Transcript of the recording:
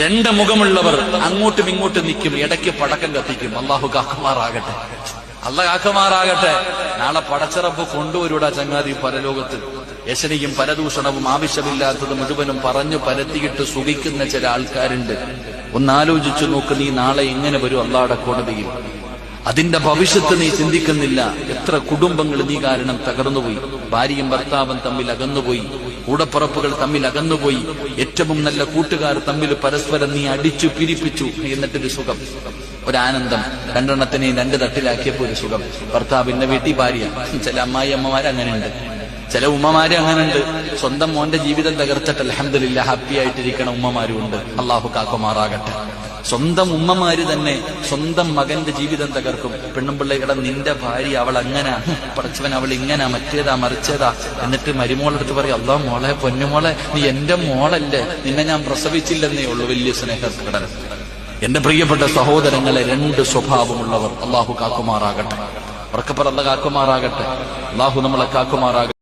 രണ്ട് മുഖമുള്ളവർ അങ്ങോട്ടും ഇങ്ങോട്ടും നിൽക്കും, ഇടയ്ക്ക് പടക്കം കത്തിക്കും. അള്ളാഹു കാക്കുമാറാകട്ടെ, അള്ളാഹ് കാക്കുമാറാകട്ടെ. നാളെ പടച്ചിറപ്പ് കൊണ്ടുവരൂടാ ചങ്ങാതി പരലോകത്ത്. യശനിയും പരദൂഷണവും ആവശ്യമില്ലാത്തത് മുഴുവനും പറഞ്ഞു പരത്തിയിട്ട് സുഖിക്കുന്ന ചില ആൾക്കാരുണ്ട്. ഒന്നാലോചിച്ചു നോക്ക്, നീ നാളെ എങ്ങനെ വരും അള്ളാഹുടെ കോടതിയിൽ? അതിന്റെ ഭവിഷ്യത്ത് നീ ചിന്തിക്കുന്നില്ല. എത്ര കുടുംബങ്ങൾ നീ കാരണം തകർന്നുപോയി. ഭാര്യയും ഭർത്താവും തമ്മിൽ അകന്നുപോയി, കൂടപ്പുറപ്പുകൾ തമ്മിൽ അകന്നുപോയി, ഏറ്റവും നല്ല കൂട്ടുകാർ തമ്മിൽ പരസ്പരം നീ അടിച്ചു പിരിപ്പിച്ചു. എന്നിട്ടൊരു സുഖം, ഒരാനന്ദം. രണ്ടെണ്ണത്തിനെയും രണ്ട് തട്ടിലാക്കിയപ്പോ ഒരു സുഖം. ഭർത്താവിന്റെ വീട്ടിൽ ഭാര്യ. ചില അമ്മായി അമ്മമാരങ്ങനെയുണ്ട്, ചില ഉമ്മമാര് അങ്ങനെയുണ്ട്. സ്വന്തം മോന്റെ ജീവിതം തകർത്തിട്ട് അൽഹംദുലില്ലാ ഹാപ്പി ആയിട്ടിരിക്കണ ഉമ്മമാരും ഉണ്ട്. അള്ളാഹു കാക്കുമാറാകട്ടെ. സ്വന്തം ഉമ്മമാര് തന്നെ സ്വന്തം മകന്റെ ജീവിതം തകർക്കും. പെണ്ണുമ്പിള്ളയുടെ നിന്റെ ഭാര്യ അവൾ അങ്ങനെ, പടച്ചവൻ അവൾ ഇങ്ങനെ, മറ്റേതാ മറിച്ചേതാ. എന്നിട്ട് മരുമോളെടുത്ത് പറയും, അല്ലാ മോളെ, പൊന്നുമോളെ, നീ എന്റെ മോളല്ലേ, നിന്നെ ഞാൻ പ്രസവിച്ചില്ലെന്നേ ഉള്ളൂ. വലിയ സ്നേഹപ്രകടനം. എന്റെ പ്രിയപ്പെട്ട സഹോദരങ്ങളെ, രണ്ട് സ്വഭാവമുള്ളവർ അള്ളാഹു കാക്കുമാറാകട്ടെ. ഉറക്കപ്പറ അല്ലാഹു കാക്കുമാറാകട്ടെ. അള്ളാഹു നമ്മളെ കാക്കുമാറാകട്ടെ.